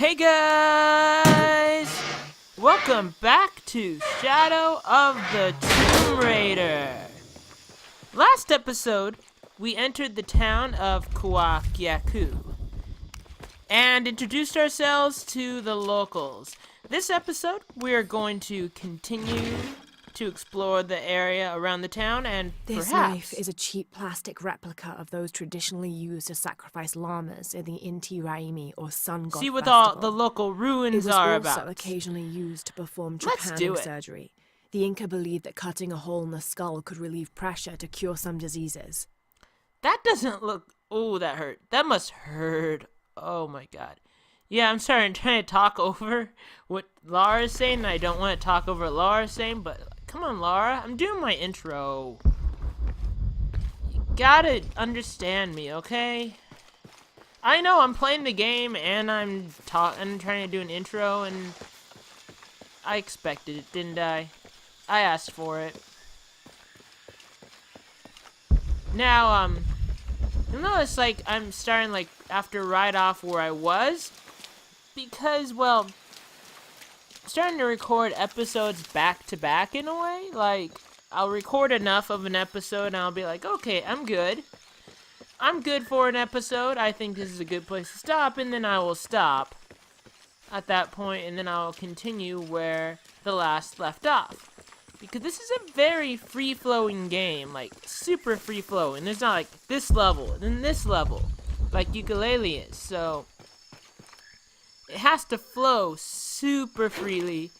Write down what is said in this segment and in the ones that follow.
Hey guys! Welcome back to Shadow of the Tomb Raider. Last episode, we entered the town of Kwakyaku and introduced ourselves to the locals. This episode, we are going to continue to explore the area around the town and This perhaps... knife is a cheap plastic replica of those traditionally used to sacrifice llamas in the Inti Raimi or Sun God see what Festival. all the local ruins It was are also about. occasionally used to perform Let's do trepanning it. surgery. The Inca believed that cutting a hole in the skull could relieve pressure to cure some diseases. That doesn't look... Oh, that hurt. That must hurt. Oh my god. Yeah, I'm sorry, I'm trying to talk over what Laura's saying, and I don't want to talk over what Laura's saying, but come on, Laura, I'm doing my intro. You gotta understand me, okay? I know I'm playing the game, and I'm trying to do an intro, and I expected it, didn't I? I asked for it. Now, you'll notice, like, I'm starting, like, after right off where I was, because, well, I'm starting to record episodes back to back in a way. Like, I'll record enough of an episode and I'll be like, okay, I'm good. I'm good for an episode. I think this is a good place to stop, and then I will stop at that point, and then I'll continue where the last left off. Because this is a very free-flowing game, like, super free-flowing. There's not, like, this level, and then this level, like Ukulele is, so... It has to flow super freely,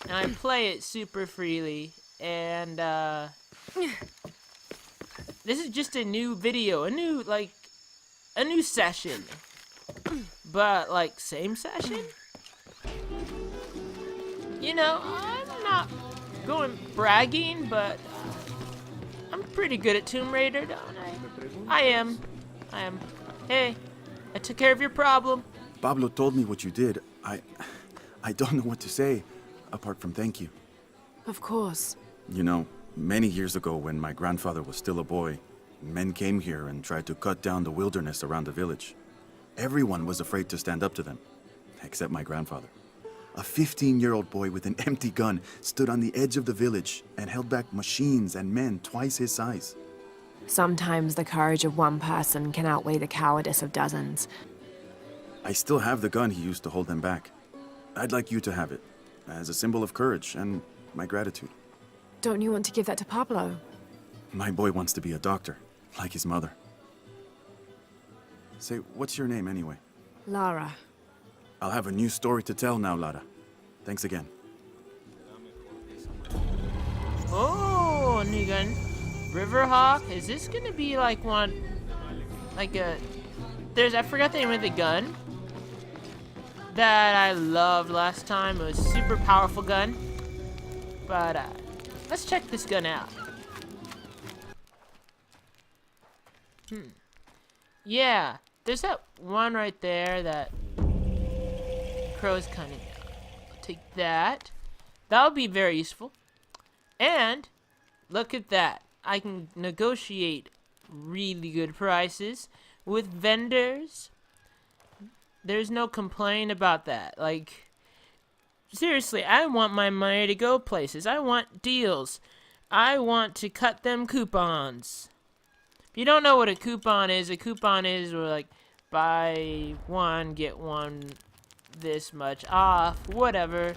and I play it super freely, and, this is just a new video, a new session, but, like, same session? You know, I'm not going bragging, but I'm pretty good at Tomb Raider, don't I? I am. Hey, I took care of your problem. Pablo told me what you did. I don't know what to say, apart from thank you. Of course. You know, many years ago when my grandfather was still a boy, men came here and tried to cut down the wilderness around the village. Everyone was afraid to stand up to them, except my grandfather. A 15-year-old boy with an empty gun stood on the edge of the village and held back machines and men twice his size. Sometimes the courage of one person can outweigh the cowardice of dozens. I still have the gun he used to hold them back. I'd like you to have it, as a symbol of courage and my gratitude. Don't you want to give that to Pablo? My boy wants to be a doctor, like his mother. Say, what's your name anyway? Lara. I'll have a new story to tell now, Lara. Thanks again. Oh, new gun. Riverhawk. Is this gonna be like one, like a? I forgot the name of the gun that I loved last time. It was a super powerful gun. But let's check this gun out. Yeah, there's that one right there that crow's cunning. I'll take that. That'll be very useful. And look at that. I can negotiate really good prices with vendors. There's no complaint about that. Like, seriously, I want my money to go places. I want deals. I want to cut them coupons. If you don't know what a coupon is where, like, buy one, get one this much off, whatever.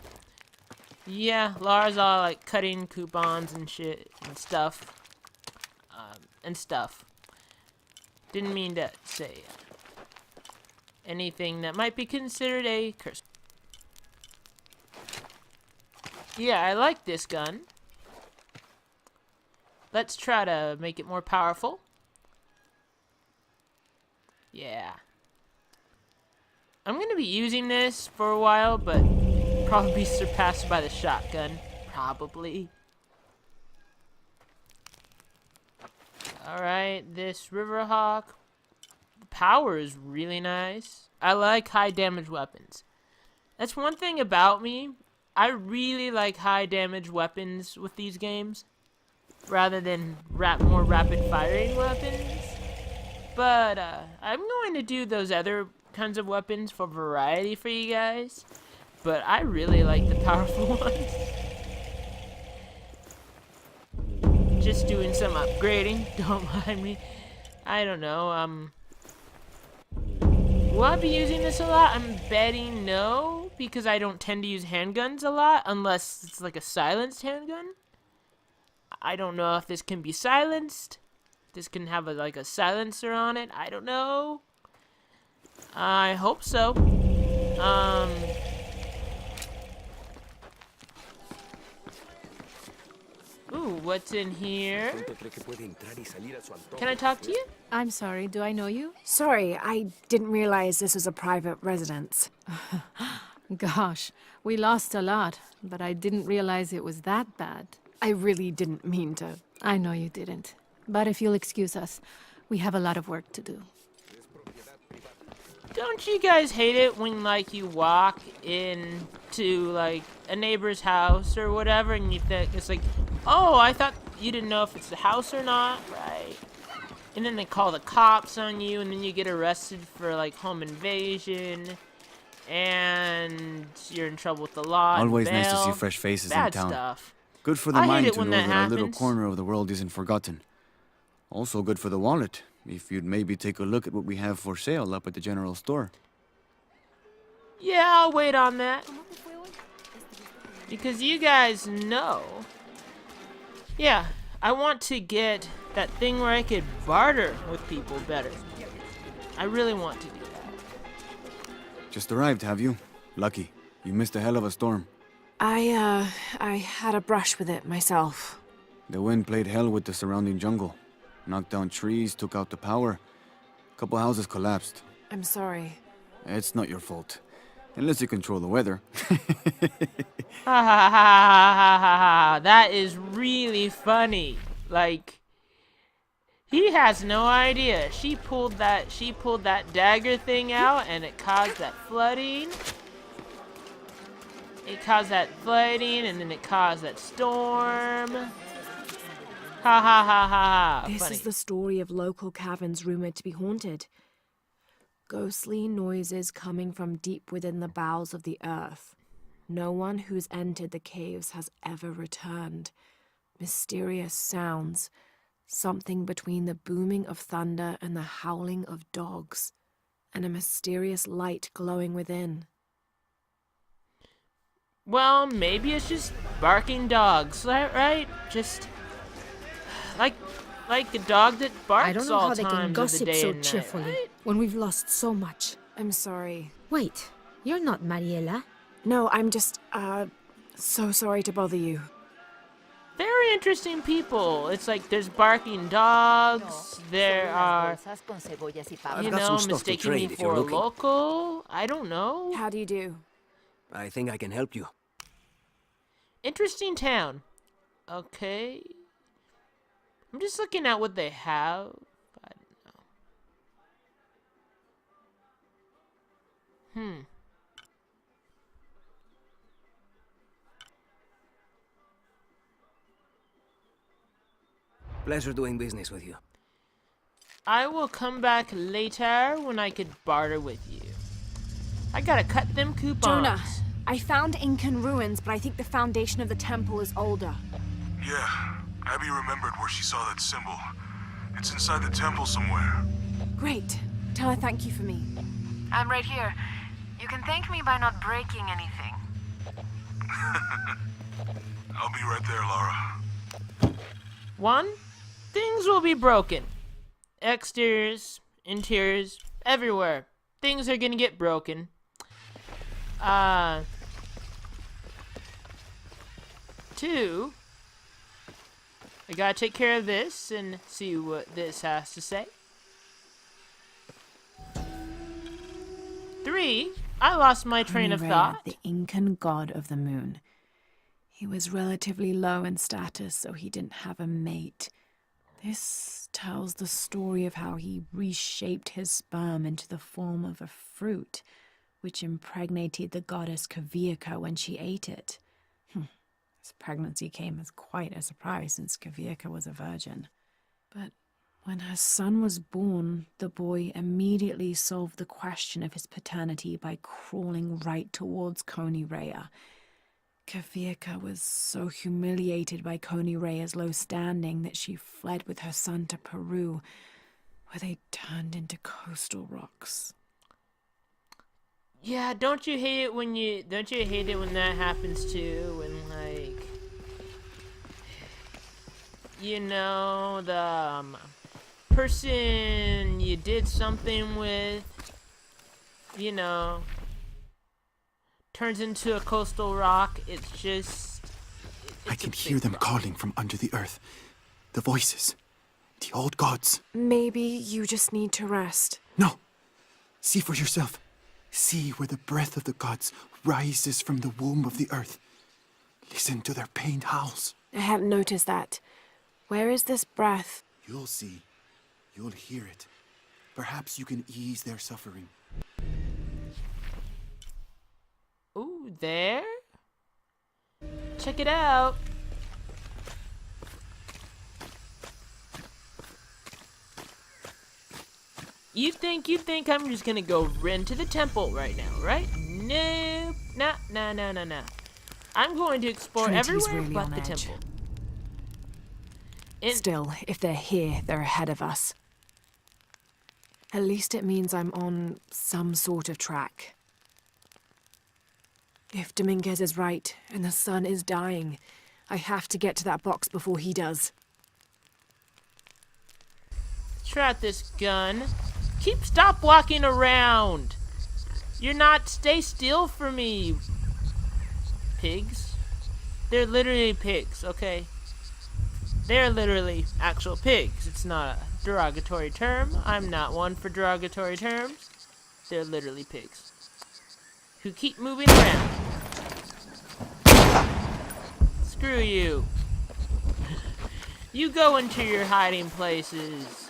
Yeah, Lara's all, like, cutting coupons and shit and stuff. Didn't mean to say anything that might be considered a curse. Yeah, I like this gun. Let's try to make it more powerful. Yeah. I'm gonna be using this for a while, but probably be surpassed by the shotgun. Probably. Alright, this Riverhawk. The power is really nice. I like high damage weapons. That's one thing about me. I really like high damage weapons with these games, rather than more rapid firing weapons. But I'm going to do those other kinds of weapons for variety for you guys, but I really like the powerful ones. Just doing some upgrading, don't mind me. I don't know, will I be using this a lot? I'm betting no, because I don't tend to use handguns a lot, unless it's like a silenced handgun. I don't know if this can be silenced. This can have like a silencer on it. I don't know. I hope so. Ooh, what's in here? Can I talk to you? I'm sorry, do I know you? Sorry, I didn't realize this was a private residence. Gosh, we lost a lot, but I didn't realize it was that bad. I really didn't mean to. I know you didn't. But if you'll excuse us, we have a lot of work to do. Don't you guys hate it when, like, you walk into, like, a neighbor's house or whatever, and you think, it's like, oh, I thought you didn't know if it's the house or not, right? And then they call the cops on you, and then you get arrested for, like, home invasion, and you're in trouble with the law. Always and nice to see bail. fresh faces Bad in town. stuff. Good for the I hate mind it to when know that that our little happens. corner of the world isn't forgotten. Also good for the wallet, if you'd maybe take a look at what we have for sale up at the general store. Yeah, I'll wait on that. Because you guys know. Yeah, I want to get that thing where I could barter with people better. I really want to do that. Just arrived, have you? Lucky. You missed a hell of a storm. I had a brush with it myself. The wind played hell with the surrounding jungle. Knocked down trees, took out the power. Couple houses collapsed. I'm sorry. It's not your fault. Unless you control the weather. Ha ha ha ha ha ha ha. That is really funny. Like, he has no idea. She pulled that dagger thing out and it caused that flooding. It caused that flooding and then it caused that storm. Ha ha ha ha ha. This Funny. is the story of local caverns rumored to be haunted. Ghostly noises coming from deep within the bowels of the earth. No one who's entered the caves has ever returned. Mysterious sounds. Something between the booming of thunder and the howling of dogs. And a mysterious light glowing within. Well, maybe it's just barking dogs, right? Just like a dog that barks I don't know all how they can times of the gossip day so and night, cheerfully right? when we've lost so much. I'm sorry. Wait, you're not Mariela? No, I'm just, so sorry to bother you. Very interesting people. It's like there's barking dogs. There are, I've you got know, some stuff to mistaking me trade if for you're a looking. local. I don't know. How do you do? I think I can help you. Interesting town. Okay. I'm just looking at what they have. I don't know. Pleasure doing business with you. I will come back later when I could barter with you. I gotta cut them coupons. Jonah, I found Incan ruins, but I think the foundation of the temple is older. Yeah, Abby remembered where she saw that symbol. It's inside the temple somewhere. Great. Tell her thank you for me. I'm right here. You can thank me by not breaking anything. I'll be right there, Lara. One, things will be broken. Exteriors, interiors, everywhere. Things are gonna get broken. Two, I gotta take care of this and see what this has to say. 3, I lost my train of Rhea, thought. the Incan god of the moon. He was relatively low in status, so he didn't have a mate. This tells the story of how he reshaped his sperm into the form of a fruit, which impregnated the goddess Kavika when she ate it. His pregnancy came as quite a surprise since Kavika was a virgin. But When her son was born, the boy immediately solved the question of his paternity by crawling right towards Coney Rhea. Kafirka was so humiliated by Coney Rhea's low standing that she fled with her son to Peru, where they turned into coastal rocks. Yeah, don't you hate it when that happens too? When, like, you know, the person you did something with, you know, turns into a coastal rock. It's just... I can hear them calling from under the earth. The voices. The old gods. Maybe you just need to rest. No. See for yourself. See where the breath of the gods rises from the womb of the earth. Listen to their pained howls. I hadn't noticed that. Where is this breath? You'll see. You'll hear it. Perhaps you can ease their suffering. Ooh, there? Check it out. You think I'm just gonna go into the temple right now, right? Nope. Nah. I'm going to explore Trinity's everywhere really but on the edge. temple. Still, if they're here, they're ahead of us. At least it means I'm on some sort of track. If Dominguez is right, and the sun is dying, I have to get to that box before he does. Try out this gun. Stop walking around. Stay still for me. Pigs? They're literally pigs, okay? They're literally actual pigs. It's not a derogatory term. I'm not one for derogatory terms. They're literally pigs. Who keep moving around. Screw you. You go into your hiding places.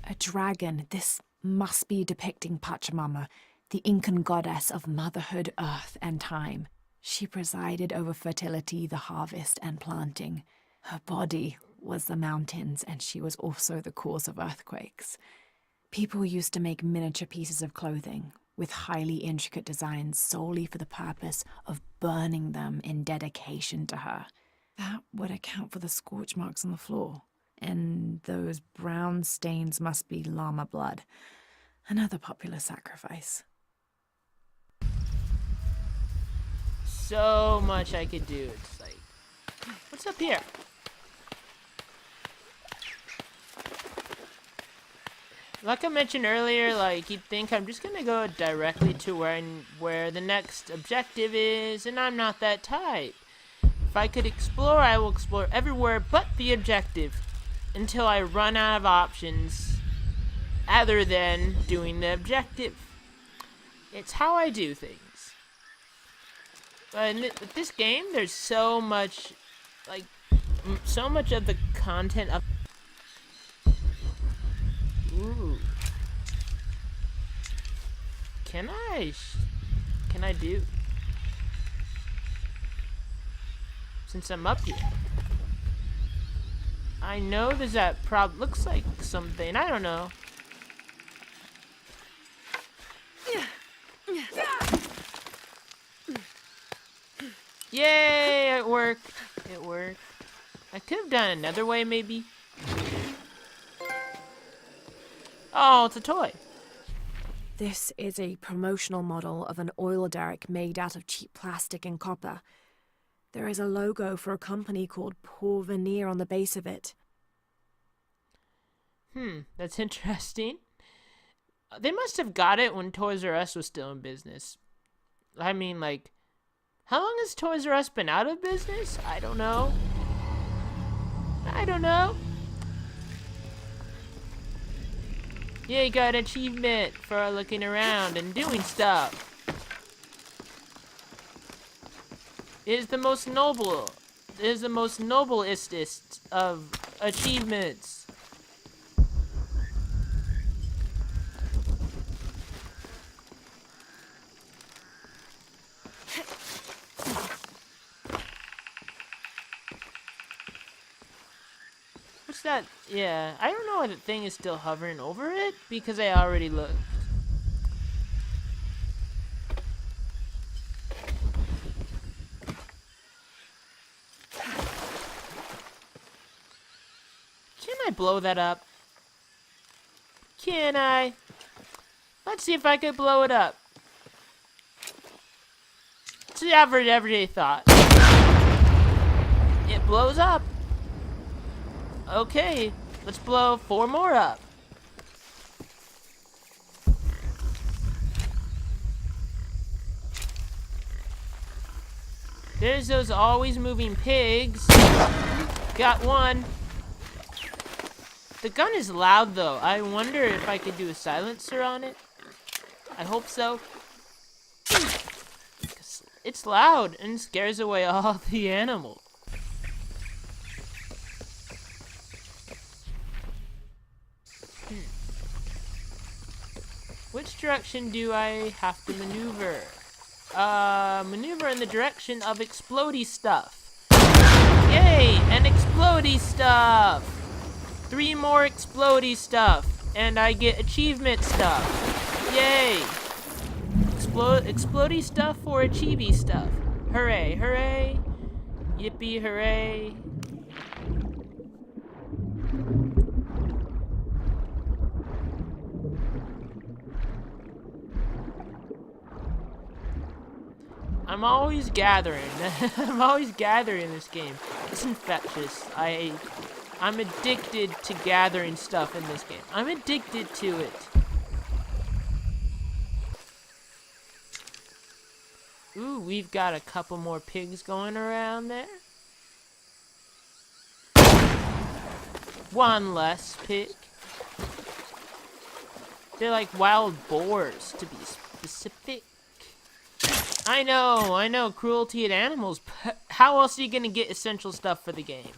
A dragon. This must be depicting Pachamama, the Incan goddess of motherhood, earth, and time. She presided over fertility, the harvest, and planting. Her body was the mountains, and she was also the cause of earthquakes. People used to make miniature pieces of clothing with highly intricate designs solely for the purpose of burning them in dedication to her. That would account for the scorch marks on the floor. And those brown stains must be llama blood. Another popular sacrifice. So much I could do. It's like, what's up here? Like I mentioned earlier, like, you'd think I'm just gonna go directly to where the next objective is, and I'm not that type. If I could explore, I will explore everywhere but the objective until I run out of options other than doing the objective. It's how I do things. But with this game, there's so much, like, so much of the content of... Ooh. Can I do? Since I'm up here. I know there's that looks like something, I don't know. Yay, it worked. It worked. I could have done another way, maybe. Oh, it's a toy. This is a promotional model of an oil derrick made out of cheap plastic and copper. There is a logo for a company called Porvenir on the base of it. That's interesting. They must have got it when Toys R Us was still in business. I mean, like, how long has Toys R Us been out of business? I don't know. Yeah, you got an achievement for looking around and doing stuff. It is the most noblest of achievements. What's that? Yeah, I don't know why the thing is still hovering over it, because I already looked. Can I blow that up? Can I? Let's see if I could blow it up. It's the average everyday thought. It blows up. Okay, let's blow 4 more up. There's those always moving pigs. Got one. The gun is loud though. I wonder if I could do a silencer on it. I hope so. It's loud and scares away all the animals. Which direction do I have to maneuver? Maneuver in the direction of explodey stuff. Yay! And explodey stuff! 3 more explodey stuff. And I get achievement stuff. Yay! Explodey stuff for achievey stuff. Hooray, hooray. Yippee, hooray. I'm always gathering. I'm always gathering in this game. It's infectious. I'm addicted to gathering stuff in this game. I'm addicted to it. Ooh, we've got a couple more pigs going around there. 1 less pig. They're like wild boars, to be specific. I know, cruelty to animals, but how else are you gonna get essential stuff for the game?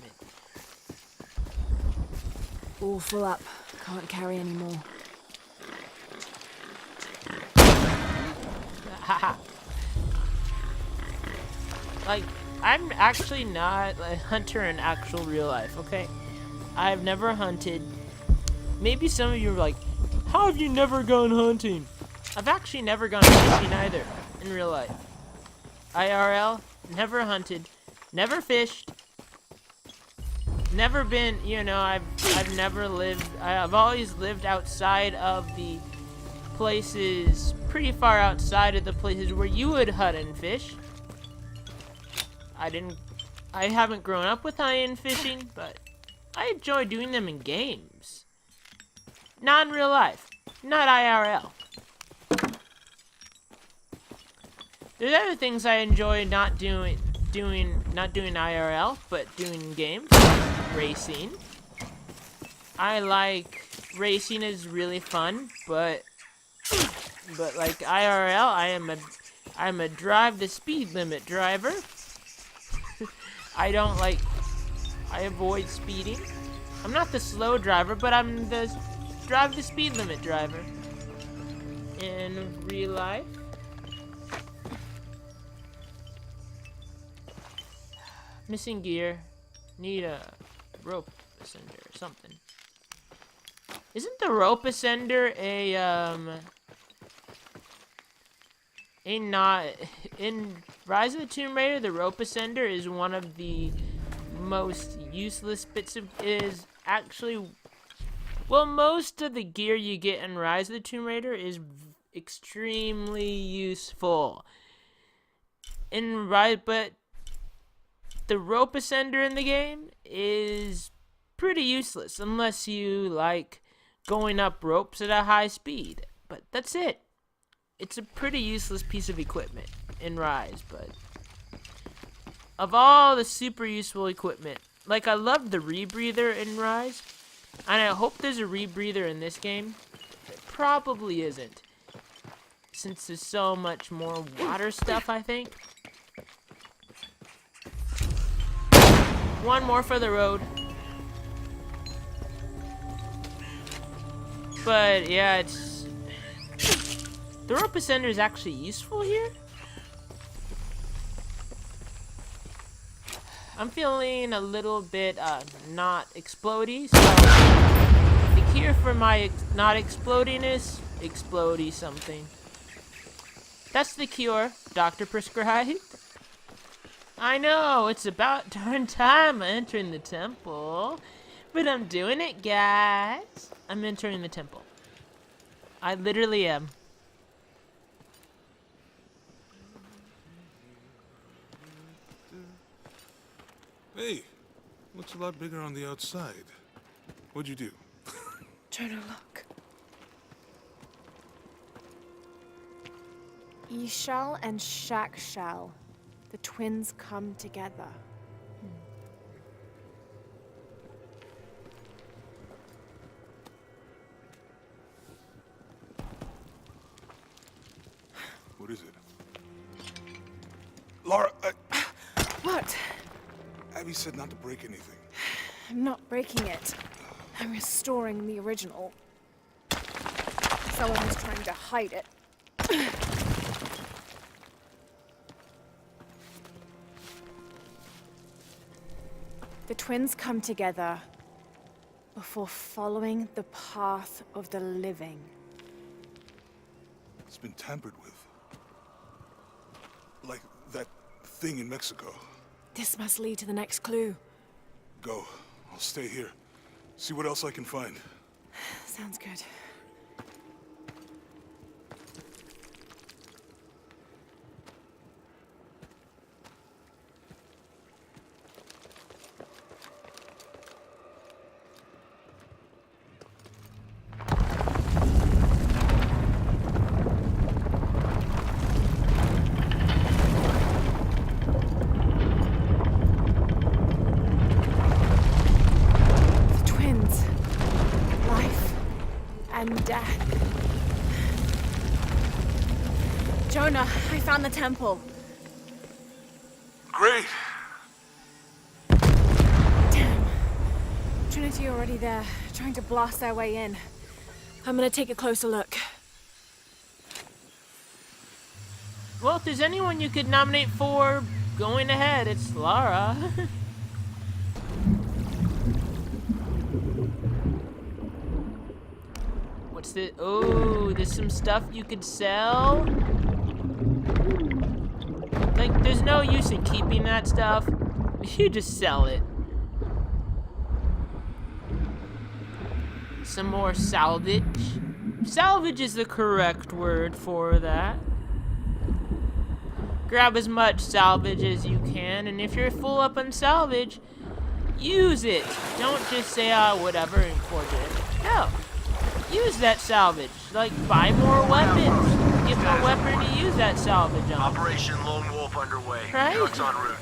All full up. Can't carry any more. Haha. Like, I'm actually not a hunter in actual real life, okay? I've never hunted. Maybe some of you are like, how have you never gone hunting? I've actually never gone fishing either, in real life. IRL, never hunted, never fished, never been, you know, I've never lived, I've always lived outside of the places, pretty far outside of the places where you would hunt and fish. I haven't grown up with hunting and fishing, but I enjoy doing them in games. Not in real life, not IRL. There's other things I enjoy not doing IRL, but doing in games. Racing. I like racing is really fun, but like IRL, I'm a drive the speed limit driver. I avoid speeding. I'm not the slow driver, but I'm the drive the speed limit driver. In real life. Missing gear. Need a rope ascender or something. Isn't the rope ascender in Rise of the Tomb Raider, the rope ascender is one of the most useless bits of, is actually, well, most of the gear you get in Rise of the Tomb Raider is extremely useful. But the rope ascender in the game is pretty useless unless you like going up ropes at a high speed. But that's it. It's a pretty useless piece of equipment in Rise, but of all the super useful equipment, like I love the rebreather in Rise, and I hope there's a rebreather in this game. It probably isn't, since there's so much more water stuff, I think. 1 more for the road. But yeah, it's the rope ascender is actually useful here. I'm feeling a little bit not explodey, so the cure for my not exploding is explodey something. That's the cure, doctor prescribed. I know, it's about darn time entering the temple, but I'm doing it, guys. I'm entering the temple. I literally am. Hey, looks a lot bigger on the outside. What'd you do? Jonah, look. Ishal and Shakshal, the twins come together. What is it? Laura, What? Abby said not to break anything. I'm not breaking it. I'm restoring the original. Someone was trying to hide it. The twins come together before following the path of the living. It's been tampered with. Like that thing in Mexico. This must lead to the next clue. Go. I'll stay here. See what else I can find. Sounds good. And death. Jonah, I found the temple. Great! Damn. Trinity already there, trying to blast their way in. I'm gonna take a closer look. Well, if there's anyone you could nominate for going ahead, it's Lara. What's the... Oh, there's some stuff you could sell? Like, there's no use in keeping that stuff. You just sell it. Some more salvage. Salvage is the correct word for that. Grab as much salvage as you can, and if you're full up on salvage, use it. Don't just say, whatever, and forge it. No. Use that salvage. Like, buy more weapons. Get more weapon to use that salvage on. Operation Lone Wolf underway. Right? Trucks en route.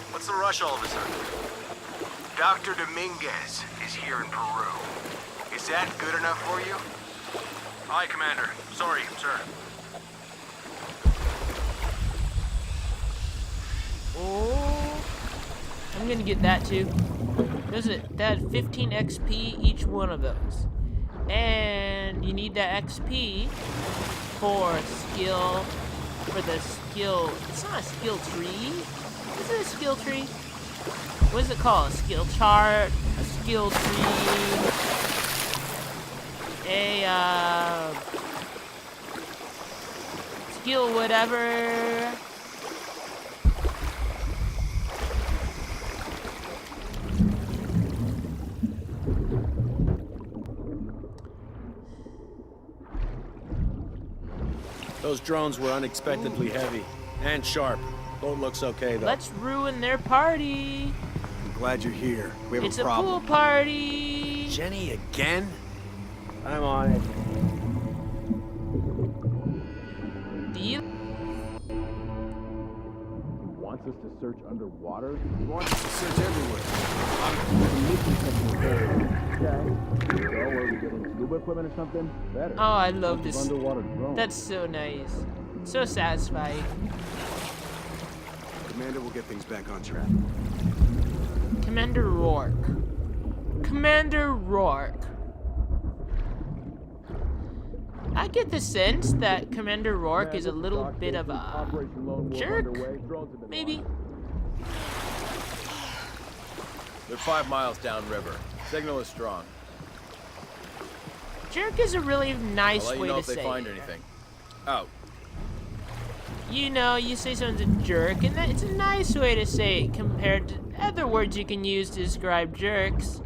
What's the rush all of a sudden? Dr. Dominguez is here in Peru. Is that good enough for you? Aye, Commander. Sorry, sir. Oh, I'm gonna get that too. That had 15 XP each one of those. And you need that XP for skill, it's not a skill tree. Is it a skill tree? What is it called? A skill chart, a skill tree, a, skill whatever. Those drones were unexpectedly heavy and sharp. Boat looks okay, though. Let's ruin their party. I'm glad you're here. We have It's a problem. a pool party. Jenny again? I'm on it. Deal. He wants us to search underwater? He wants us to search everywhere. Okay. So, are we getting scuba equipment or something? Better. Oh, I love this. Underwater drone. That's so nice. So satisfying. Commander will get things back on track. Commander Rourke. Commander Rourke. I get the sense that Commander Rourke is a little bit of a jerk. Maybe. They're 5 miles downriver. Signal is strong. Jerk is a really nice I'll let you way know to if they say find it. anything. Out. You know, you say someone's a jerk, and it's a nice way to say it compared to other words you can use to describe jerks.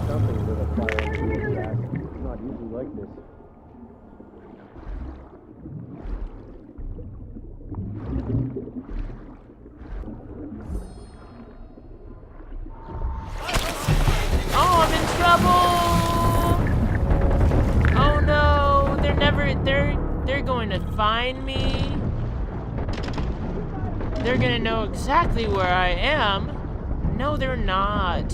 Something with a fire in the back. It's not usually like this. Oh, I'm in trouble! Oh no, they're going to find me. They're gonna know exactly where I am. No, they're not.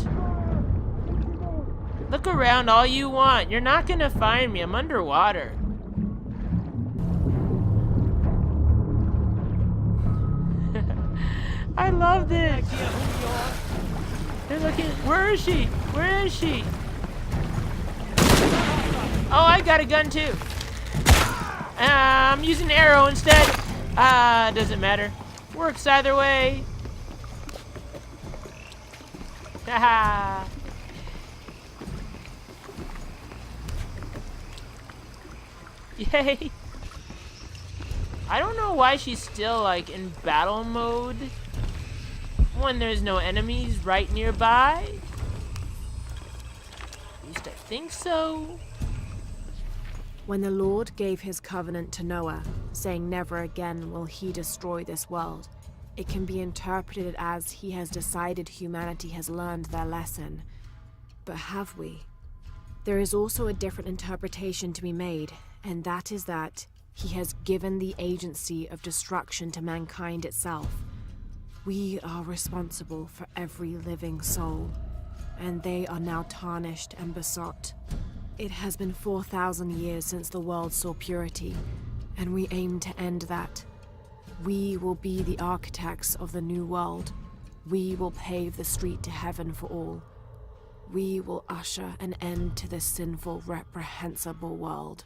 Look around all you want. You're not gonna find me. I'm underwater. I love this. They're looking. Where is she? Where is she? Oh, I got a gun too. I'm using an arrow instead. Doesn't matter. Works either way. Haha. Yay. I don't know why she's still like in battle mode when there's no enemies right nearby. At least I think so. When the Lord gave his covenant to Noah, saying never again will he destroy this world, it can be interpreted as he has decided humanity has learned their lesson. But have we? There is also a different interpretation to be made, and that is that he has given the agency of destruction to mankind itself. We are responsible for every living soul, and they are now tarnished and besought. It has been 4,000 years since the world saw purity, and we aim to end that. We will be the architects of the new world. We will pave the street to heaven for all. We will usher an end to this sinful, reprehensible world.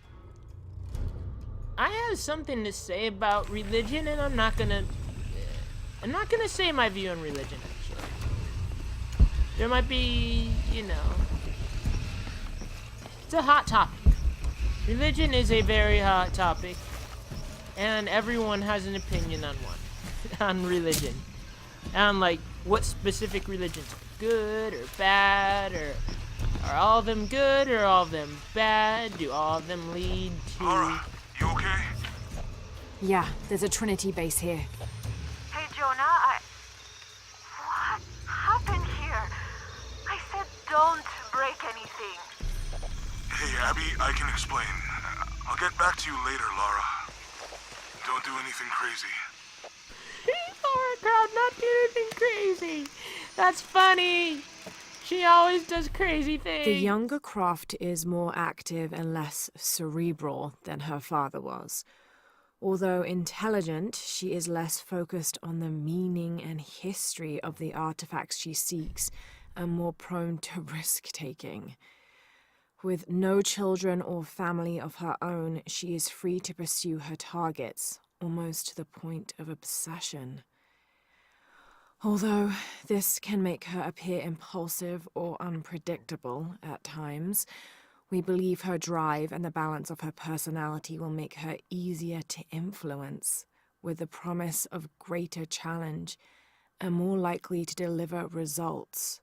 I have something to say about religion, and I'm not gonna say my view on religion, actually. There might be, you know, it's a hot topic. Religion is a very hot topic, and everyone has an opinion on on religion. On, like, what specific religions are good or bad, or are all of them good or all of them bad? Do all of them lead to... Laura, you okay? Yeah, there's a Trinity base here. Hey, Jonah, what happened here? I said don't break anything. Hey, Abby, I can explain. I'll get back to you later, Laura. Don't do anything crazy. Laura Croft not do anything crazy. That's funny. She always does crazy things. The younger Croft is more active and less cerebral than her father was. Although intelligent, she is less focused on the meaning and history of the artifacts she seeks and more prone to risk-taking. With no children or family of her own, she is free to pursue her targets, almost to the point of obsession. Although this can make her appear impulsive or unpredictable at times, we believe her drive and the balance of her personality will make her easier to influence, with the promise of greater challenge and more likely to deliver results.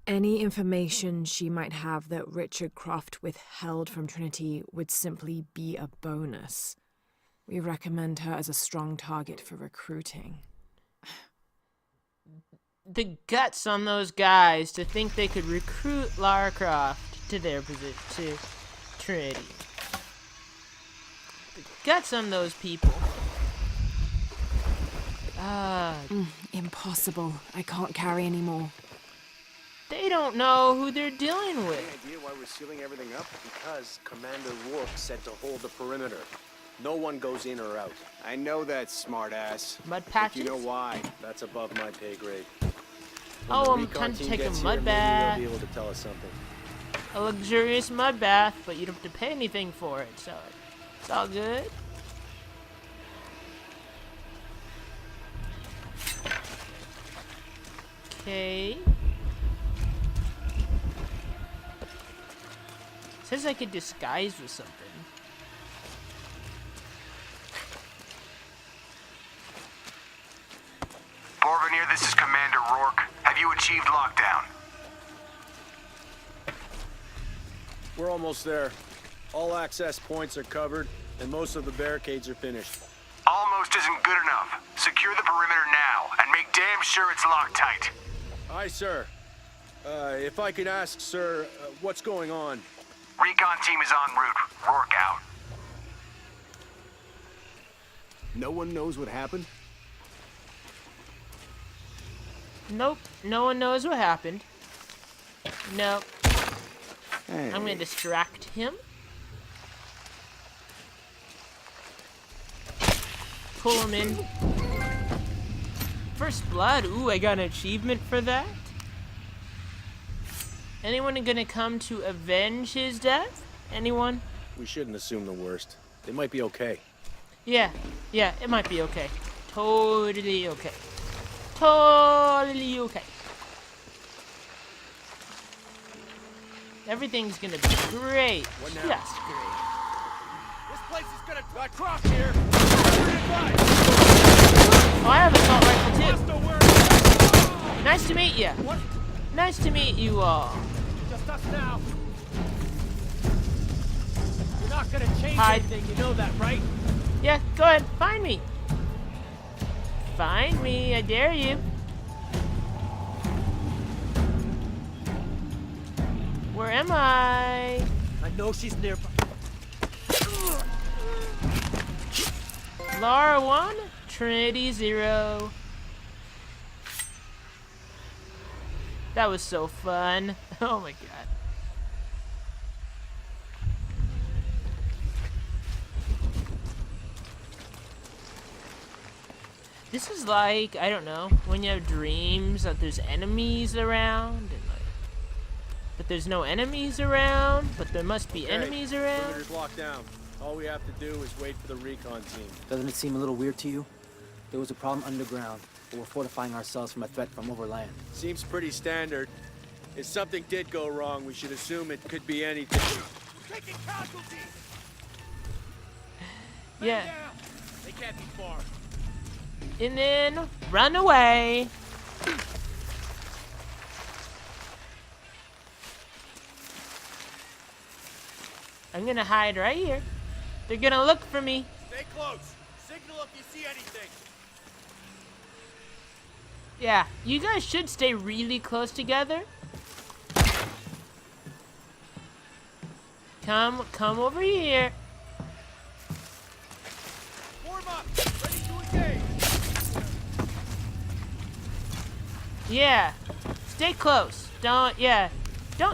Any information she might have that Richard Croft withheld from Trinity would simply be a bonus. We recommend her as a strong target for recruiting. The guts on those guys to think they could recruit Lara Croft to their position, to Trinity. The guts on those people. Impossible. I can't carry anymore. They don't know who they're dealing with. Any idea why we're sealing everything up? Because Commander Rourke said to hold the perimeter. No one goes in or out. I know that, smartass. Mud patches? If you know why, that's above my pay grade. Oh, I'm trying to take a mud bath. Maybe they'll be able to tell us something. A luxurious mud bath, but you don't have to pay anything for it, so it's all good. Okay. Says I could disguise with something. Porvenir, this is Commander Rourke. Have you achieved lockdown? We're almost there. All access points are covered, and most of the barricades are finished. Almost isn't good enough. Secure the perimeter now, and make damn sure it's locked tight. Aye, sir. If I could ask, sir, what's going on? Recon team is en route. Rourke out. No one knows what happened? Nope, no one knows what happened. Nope. Hey. I'm gonna distract him. Pull him in. First blood. Ooh, I got an achievement for that. Anyone gonna come to avenge his death? Anyone? We shouldn't assume the worst. They might be okay. Yeah, it might be okay. Totally okay. Totally okay. Everything's gonna be great. What now? Just great. This place is gonna cross here. Oh, I have an assault rifle too. Nice to meet you. What? Nice to meet you all. Just us now. You're not gonna change Hide. anything, you know that, right? Yeah, go ahead. Find me. Find me. I dare you. Where am I? I know she's nearby. Lara 1, Trinity 0. That was so fun. Oh my god. This is like, I don't know, when you have dreams that there's enemies around, and like, but there's no enemies around, but there must be enemies around. Perimeter's locked down. All we have to do is wait for the recon team. Doesn't it seem a little weird to you? There was a problem underground, but we're fortifying ourselves from a threat from overland. Seems pretty standard. If something did go wrong, we should assume it could be anything. Taking casualties! Yeah. They can't be far. And then run away. I'm gonna hide right here. They're gonna look for me. Stay close. Signal if you see anything. Yeah, you guys should stay really close together. Come over here. Warm up. Ready to engage. Yeah, stay close. Don't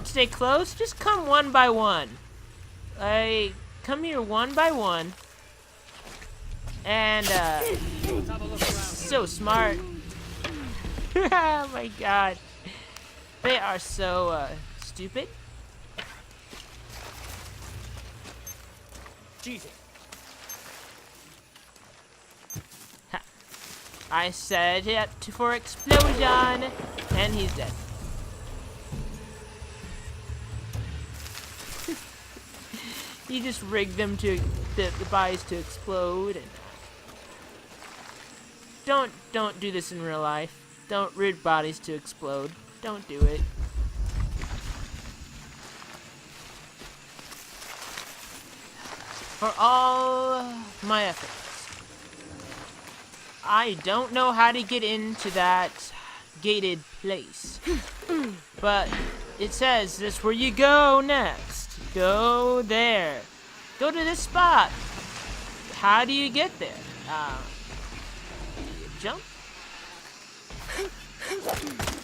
stay close. Just come one by one. Come here one by one. And, so smart. Oh my god. They are so, stupid. Jesus. Ha. I set it for explosion, and he's dead. You just rig them to the bodies to explode, and don't do this in real life. Don't rig bodies to explode. Don't do it. For all my efforts, I don't know how to get into that gated place, but it says this where you go next. Go there. Go to this spot. How do you get there? You jump?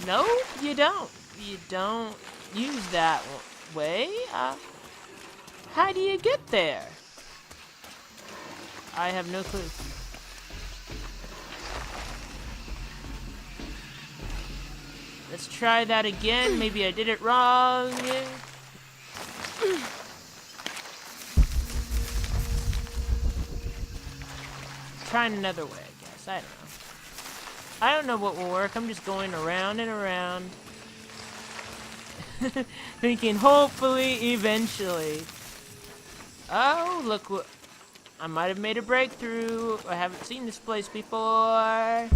No, you don't. You don't use that way. How do you get there? I have no clue. Let's try that again. Maybe I did it wrong. Trying another way, I guess. I don't know. I don't know what will work. I'm just going around and around. Thinking hopefully, eventually. Oh, look what... I might have made a breakthrough. I haven't seen this place before.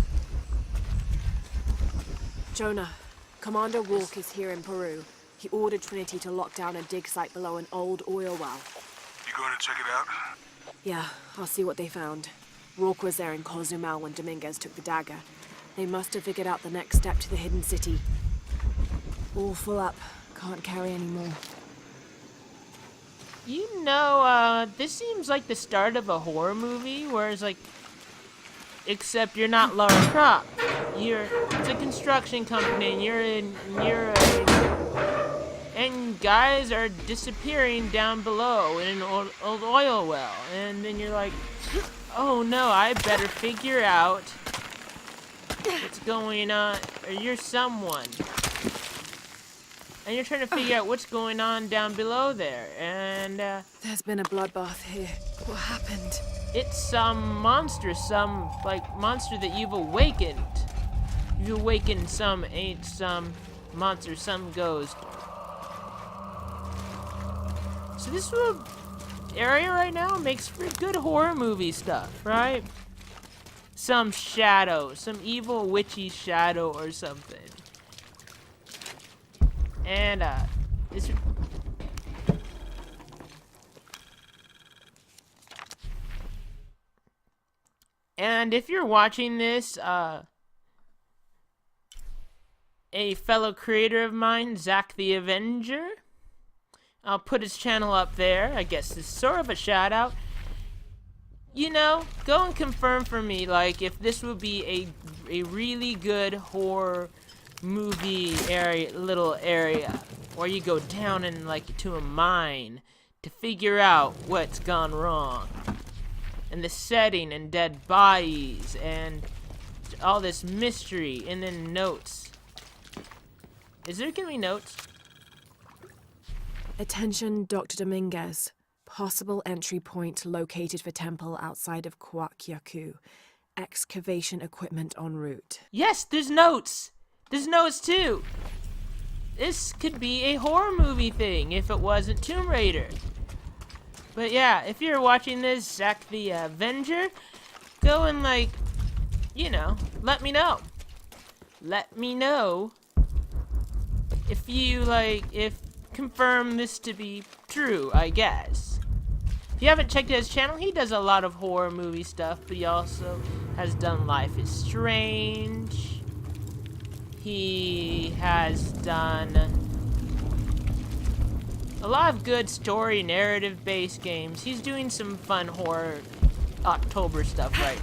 Jonah, Commander Rourke is here in Peru. He ordered Trinity to lock down a dig site below an old oil well. You going to check it out? Yeah, I'll see what they found. Rourke was there in Cozumel when Dominguez took the dagger. They must have figured out the next step to the hidden city. All full up. Can't carry any more. You know, this seems like the start of a horror movie, whereas, like, except you're not Lara Croft. It's a construction company, and and guys are disappearing down below in an old oil well, and then you're like, oh no, I better figure out what's going on, or you're someone. And you're trying to figure out what's going on down below there, and, There's been a bloodbath here. What happened? it's some monster, monster that you've awakened. You've awakened some monster, some ghost. So this little area right now makes for good horror movie stuff, right? Some shadow, some evil witchy shadow or something. And, this... And if you're watching this, a fellow creator of mine, Zach the Avenger, I'll put his channel up there. I guess it's sort of a shout out. You know, go and confirm for me, like, if this would be a really good horror movie little area where you go down in, like, to a mine to figure out what's gone wrong, and the setting and dead bodies and all this mystery, and then notes. Is there gonna be notes? Attention, Dr. Dominguez. Possible entry point located for temple outside of Coaquiacu. Excavation equipment en route. Yes, there's notes. There's notes too. This could be a horror movie thing if it wasn't Tomb Raider. But yeah, if you're watching this, Zack the Avenger, go and, like, you know, let me know. Let me know if you, like, confirm this to be true, I guess. If you haven't checked out his channel, he does a lot of horror movie stuff, but he also has done Life is Strange. He has done a lot of good story, narrative-based games. He's doing some fun horror October stuff right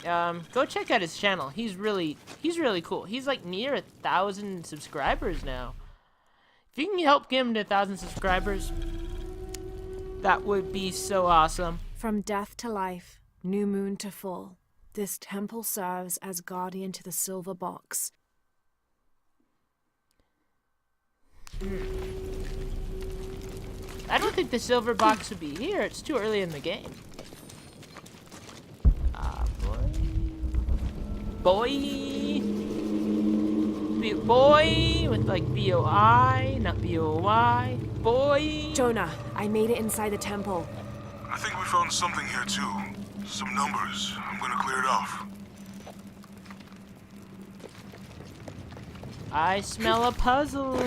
now. Go check out his channel. He's really cool. He's like near 1,000 subscribers now. If you can help get him to 1,000 subscribers, that would be so awesome. From death to life, new moon to full, this temple serves as guardian to the silver box. I don't think the silver box would be here. It's too early in the game. Ah, boy. Boy with like B-O-I, not B-O-Y. Boy. Jonah, I made it inside the temple. I think we found something here too. Some numbers. I'm gonna clear it off. I smell a puzzle.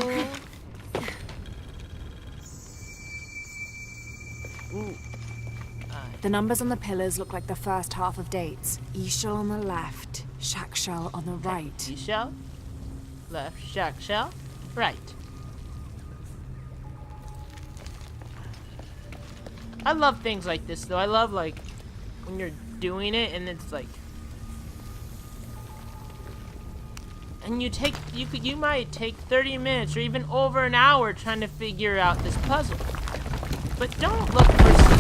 Ooh. The numbers on the pillars look like the first half of dates. Ishal on the left, Shakshal on the right. Ishal, left, Shakshal, right. I love things like this, though. I love, like, when you're doing it and it's like, and you might take 30 minutes or even over an hour trying to figure out this puzzle. But don't look for some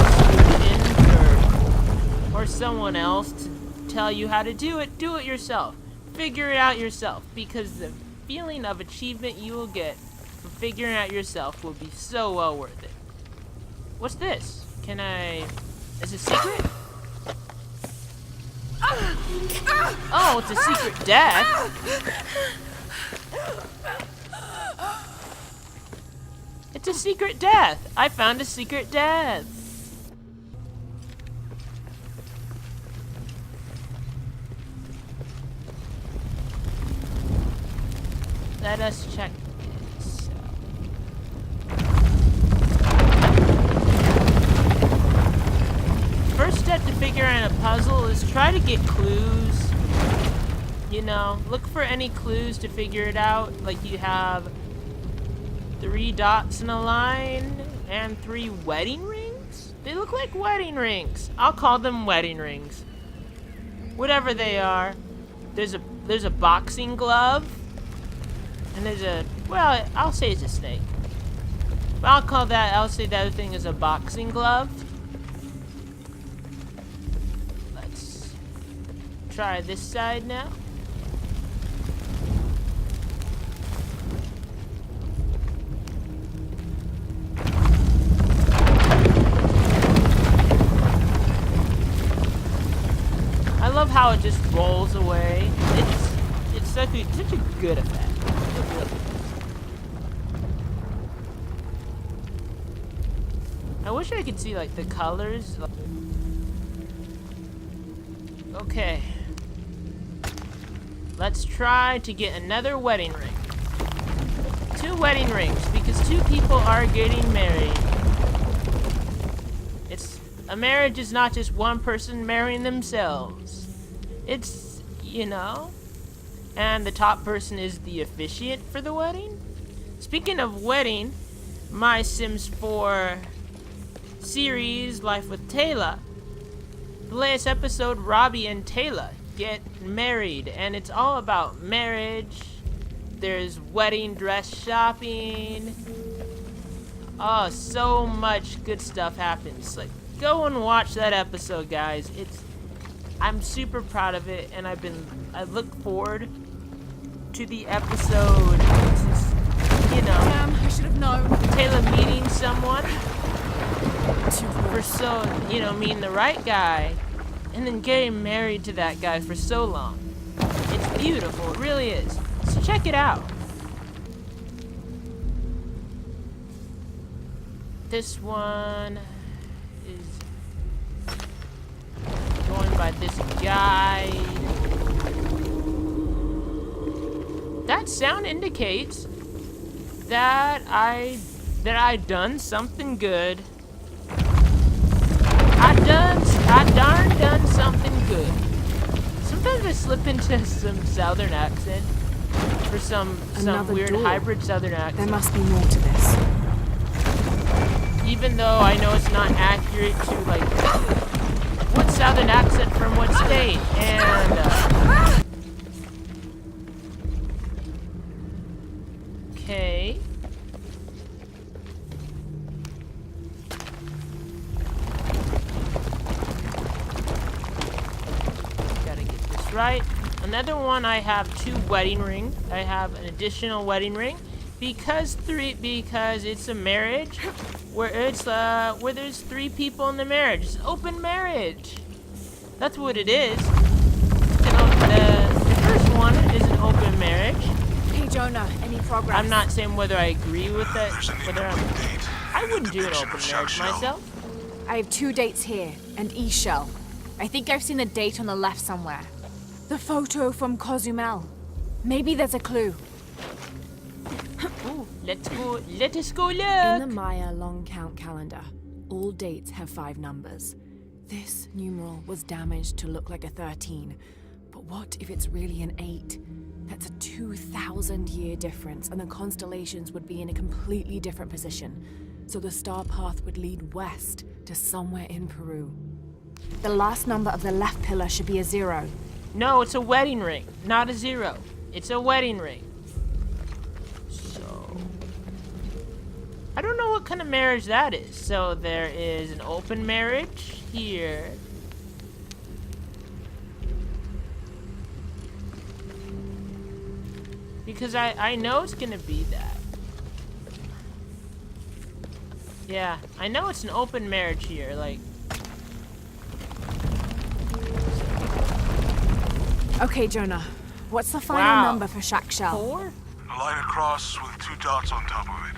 or someone else to tell you how to do it. Do it yourself. Figure it out yourself, because the feeling of achievement you will get for figuring it out yourself will be so well worth it. What's this? Is it secret? Oh, it's a secret death. It's a secret death. I found a secret death. Let us check this out. First step to figure out a puzzle is try to get clues. You know, look for any clues to figure it out. Like you have 3 dots in a line and 3 wedding rings? They look like wedding rings. I'll call them wedding rings. Whatever they are. There's a boxing glove. And there's a, well, I'll say it's a snake. But I'll say the other thing is a boxing glove. Let's try this side now. I love how it just rolls away. It's such a good effect. I wish I could see like the colors. Okay. Let's try to get another wedding ring. 2 wedding rings because 2 people are getting married. A marriage is not just one person marrying themselves. It's, you know, and the top person is the officiant for the wedding. Speaking of wedding, my Sims 4 series, Life with Taylor. The latest episode, Robbie and Taylor get married, and it's all about marriage. There's wedding dress shopping. Oh, so much good stuff happens. Like, go and watch that episode, guys. I'm super proud of it, and I look forward to the episode. Since, you know, Damn, I should have known. Taylor meeting someone for meeting the right guy, and then getting married to that guy for so long. It's beautiful, it really is. So check it out. This one is going by this guide. That sound indicates that I done something good. I darn done something good. Sometimes I slip into some southern accent. For some weird door. hybrid southern accent. There must be more to this. Even though I know it's not accurate to, like, what southern accent from what state, and, okay. Gotta get this right. Another one, I have 2 wedding rings. I have an additional wedding ring. Because it's a marriage where there's 3 people in the marriage. It's an open marriage. That's what it is. The first one is an open marriage. Hey Jonah, any progress? I'm not saying whether I agree with it. I wouldn't do an open marriage myself. I have 2 dates here, and E-Shell. I think I've seen the date on the left somewhere. The photo from Cozumel. Maybe there's a clue. Ooh, let us go look. In the Maya long count calendar, all dates have 5 numbers. This numeral was damaged to look like a 13. But what if it's really an 8? That's a 2,000-year difference, and the constellations would be in a completely different position. So the star path would lead west to somewhere in Peru. The last number of the left pillar should be a 0. No, it's a wedding ring, not a 0. It's a wedding ring. So, I don't know what kind of marriage that is. So there is an open marriage here. Because I know it's gonna be that. Yeah, I know it's an open marriage here, like. Okay, Jonah. What's the final Wow. number for Shack Shell? 4? A line across with 2 dots on top of it.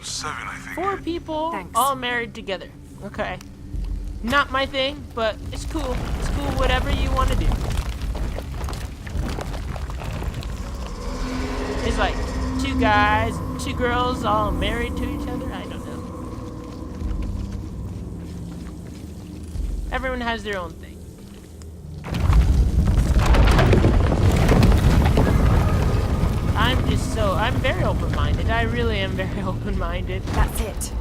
7, I think. 4 people Thanks. all married together. Okay. Not my thing, but it's cool. It's cool, whatever you want to do. It's like 2 guys, 2 girls all married to each other. I don't know. Everyone has their own thing. I'm very open-minded. I really am very open-minded. That's it.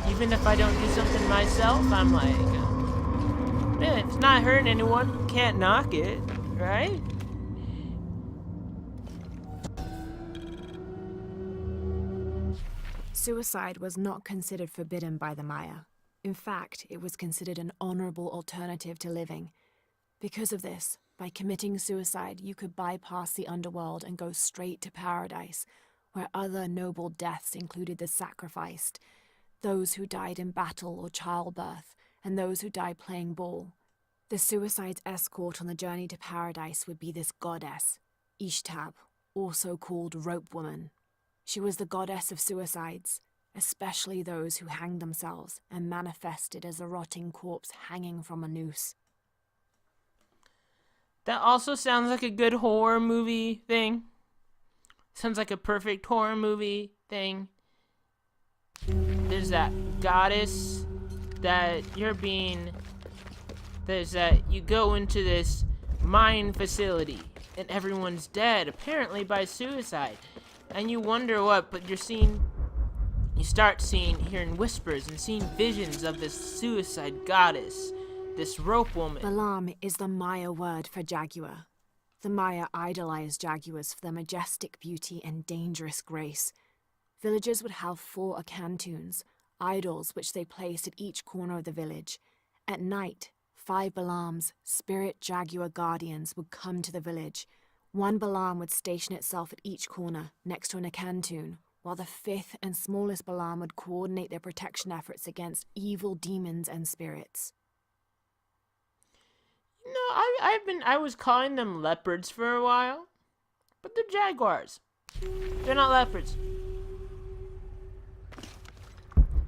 Even if I don't do something myself, I'm like, man, if it's not hurting anyone, can't knock it, right? Suicide was not considered forbidden by the Maya. In fact, it was considered an honorable alternative to living. Because of this, by committing suicide, you could bypass the underworld and go straight to paradise, where other noble deaths included the sacrificed, those who died in battle or childbirth, and those who died playing ball. The suicide's escort on the journey to paradise would be this goddess, Ishtab, also called Rope Woman. She was the goddess of suicides, especially those who hanged themselves and manifested as a rotting corpse hanging from a noose. That also sounds like a good horror movie thing. Sounds like a perfect horror movie thing. There's that goddess that there's that you go into this mine facility and everyone's dead, apparently by suicide. And you wonder what, but you start hearing whispers and seeing visions of this suicide goddess, this rope woman. Balam is the Maya word for jaguar. The Maya idolized jaguars for their majestic beauty and dangerous grace. Villagers would have 4 akantuns, idols which they placed at each corner of the village. At night, 5 Balams, spirit jaguar guardians, would come to the village. 1 Balam would station itself at each corner, next to an akantun, while the 5th and smallest Balam would coordinate their protection efforts against evil demons and spirits. You know, I was calling them leopards for a while, but they're jaguars. They're not leopards.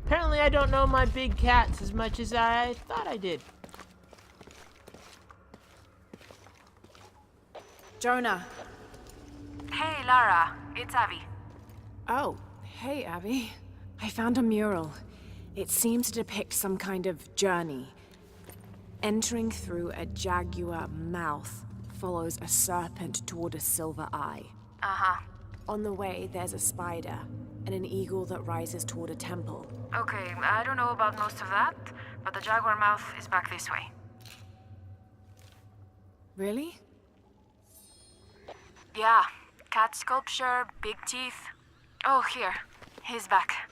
Apparently I don't know my big cats as much as I thought I did. Jonah. Hey, Lara. It's Abby. Oh, hey, Abby. I found a mural. It seems to depict some kind of journey. Entering through a jaguar mouth follows a serpent toward a silver eye. Uh-huh. On the way, there's a spider and an eagle that rises toward a temple. Okay, I don't know about most of that, but the jaguar mouth is back this way. Really? Yeah. Cat sculpture, big teeth. Oh, here. He's back.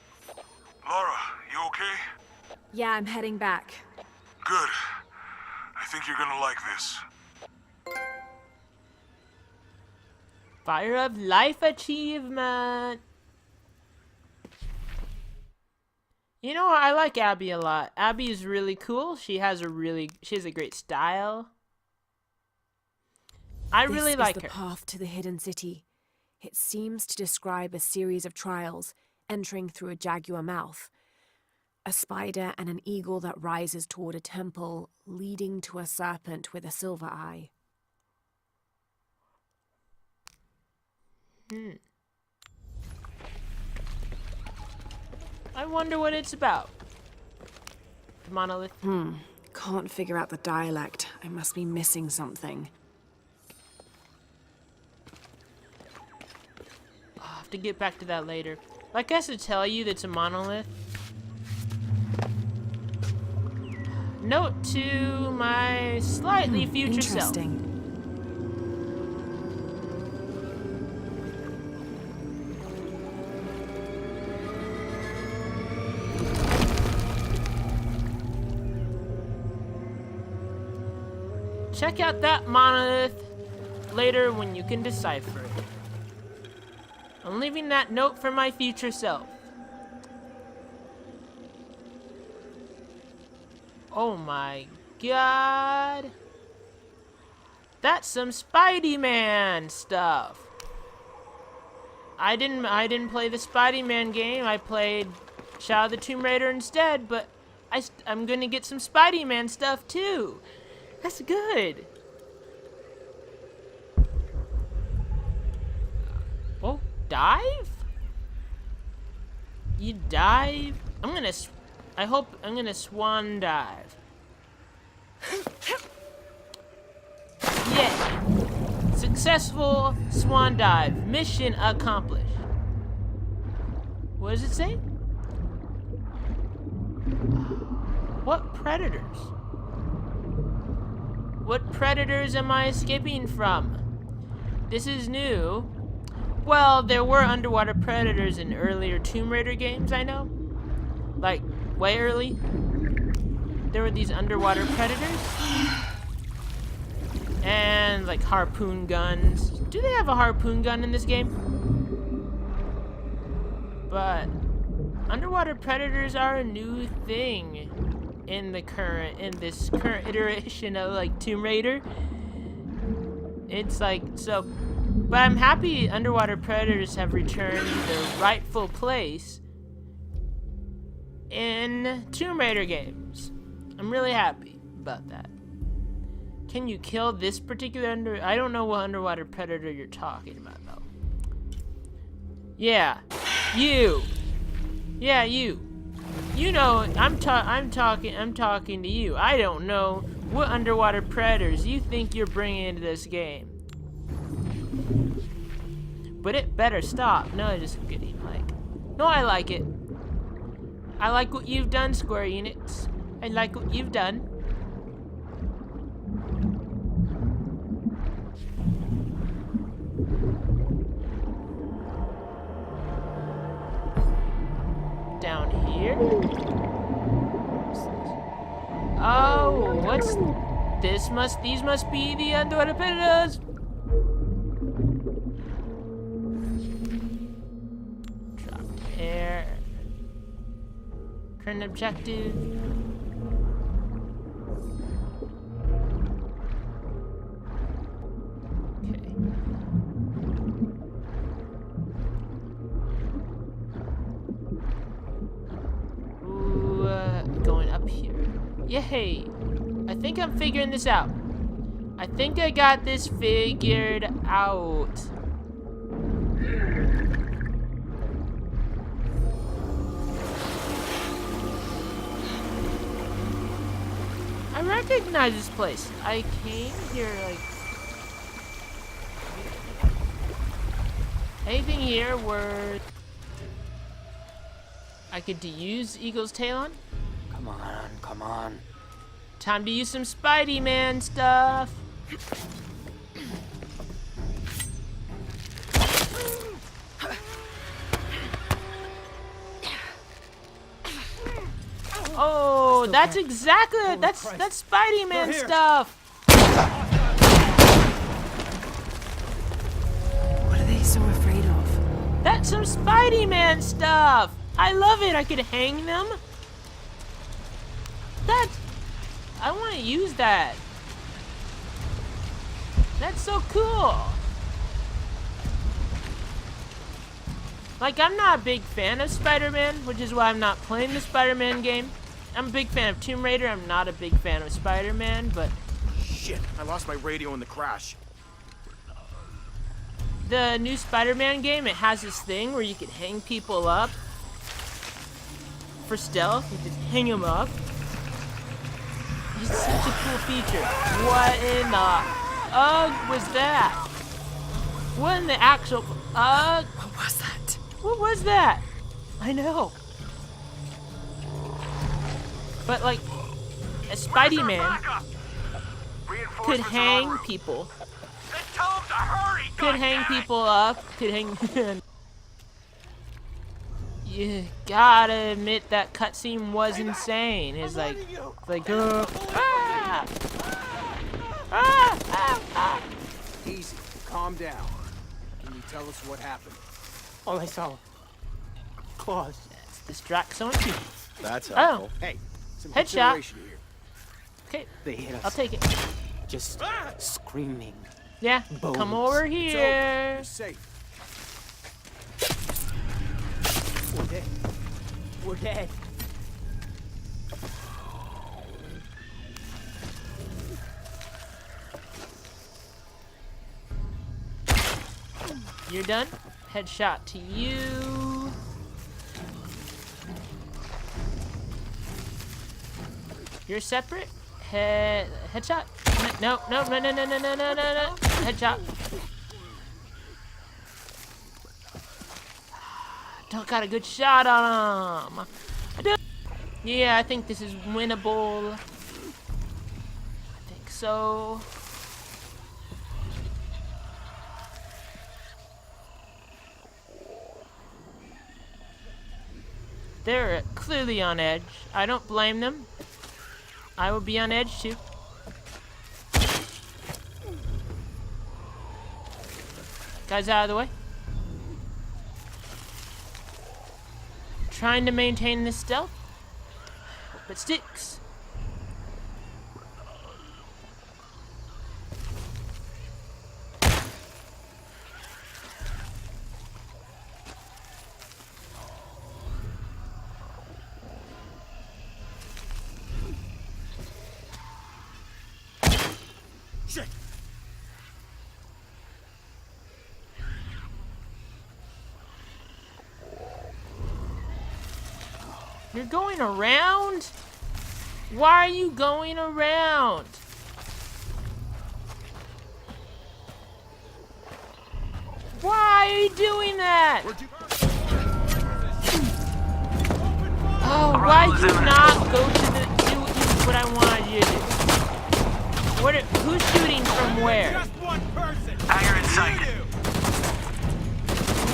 Laura, you okay? Yeah, I'm heading back. Good. I think you're gonna like this. Fire of Life achievement. You know, I like Abby a lot. Abby is really cool. She has a great style. I really like her. This is the path to the hidden city. It seems to describe a series of trials, entering through a jaguar mouth. A spider and an eagle that rises toward a temple, leading to a serpent with a silver eye. I wonder what it's about. The monolith. Can't figure out the dialect. I must be missing something. I'll have to get back to that later. Like I should tell you that's a monolith. Note to my slightly future self. Interesting. Check out that monolith later when you can decipher it. I'm leaving that note for my future self. Oh my god. That's some Spidey-Man stuff. I didn't play the Spidey-Man game. I played Shadow of the Tomb Raider instead, but I'm gonna get some Spidey-Man stuff too. That's good. Oh, dive? You dive? I hope I'm gonna swan dive. Yeah. Successful swan dive. Mission accomplished. What does it say? What predators? What predators am I escaping from? This is new. Well, there were underwater predators in earlier Tomb Raider games, I know. Like, way early. There were these underwater predators. And, like, harpoon guns. Do they have a harpoon gun in this game? But underwater predators are a new thing in this current iteration of, like, Tomb Raider. It's like, so... But I'm happy underwater predators have returned to their rightful place in Tomb Raider games. I'm really happy about that. Can you kill this particular I don't know what underwater predator you're talking about though. Yeah, you. Yeah, you. You know, I'm talking to you. I don't know what underwater predators you think you're bringing into this game. But it better stop. No, just kidding. No, I like it. I like what you've done, Square Enix. I like what you've done. Down here? Oh, what's this? These must be the underwater predators. Air. Current objective. Okay. Ooh, going up here. Yay! I think I'm figuring this out. I think I got this figured out. I recognize this place. I came here, like... Anything here where I could use Eagle's tail on? Come on, come on. Time to use some Spidey-Man stuff. Oh, that's exactly that's Spidey-Man stuff. What are they so afraid of? That's some Spidey-Man stuff. I love it. I could hang them. I want to use that. That's so cool. Like, I'm not a big fan of Spider-Man, which is why I'm not playing the Spider-Man game. I'm a big fan of Tomb Raider. I'm not a big fan of Spider-Man, but... Shit, I lost my radio in the crash. The new Spider-Man game, it has this thing where you can hang people up. For stealth, you just hang them up. It's such a cool feature. What in the... was that? What in the actual... What was that? What was that? I know. But like, a Spidey-Man could hang people. Could hang people up. Could hang... You gotta admit that cutscene was insane. It's like, Easy, calm down. Can you tell us what happened? All I saw. Claws. Let's distract someone. That's helpful. Hey, some Headshot. consideration here. Okay, They hit us. I'll take it. just screaming. Yeah, Bones. come over here. You're safe. We're dead. We're dead. You're done. Headshot to you. You're separate. Headshot. No. Headshot. Don't got a good shot on him. Yeah, I think this is winnable. I think so. They're clearly on edge. I don't blame them. I would be on edge too. Guys out of the way. Trying to maintain this stealth. Hope it sticks. Shit! You're going around? Why are you going around? Why are you doing that? Oh, why did you not go to the do what I wanted you to do? Who's shooting from where? Just one person. Hangar in sight.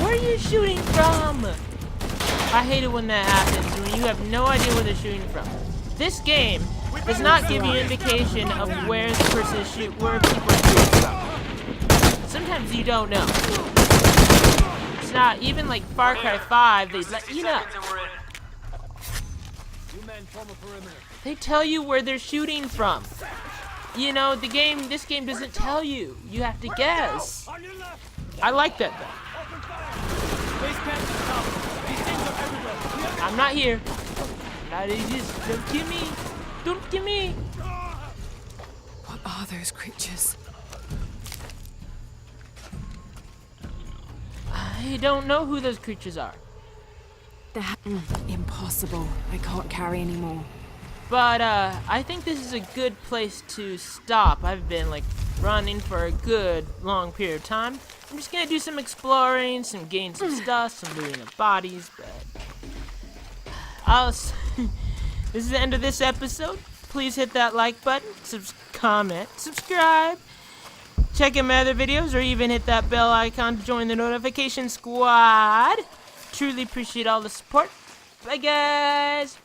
Where are you shooting from? I hate it when that happens, when you have no idea where they're shooting from. This game does not give you an indication of where the person is where people are shooting from. Sometimes you don't know. It's not even like Far Cry 5. They let you know. They tell you where they're shooting from. You know, this game doesn't tell you. You have to guess. I like that though. I'm not here. Don't kill me. Don't kill me. What are those creatures? I don't know who those creatures are. Impossible. I can't carry anymore. But I think this is a good place to stop. I've been like running for a good long period of time. I'm just gonna do some exploring, gain some stuff, some looting of bodies, but this is the end of this episode. Please hit that like button, comment, subscribe, check out my other videos, or even hit that bell icon to join the notification squad. Truly appreciate all the support. Bye guys!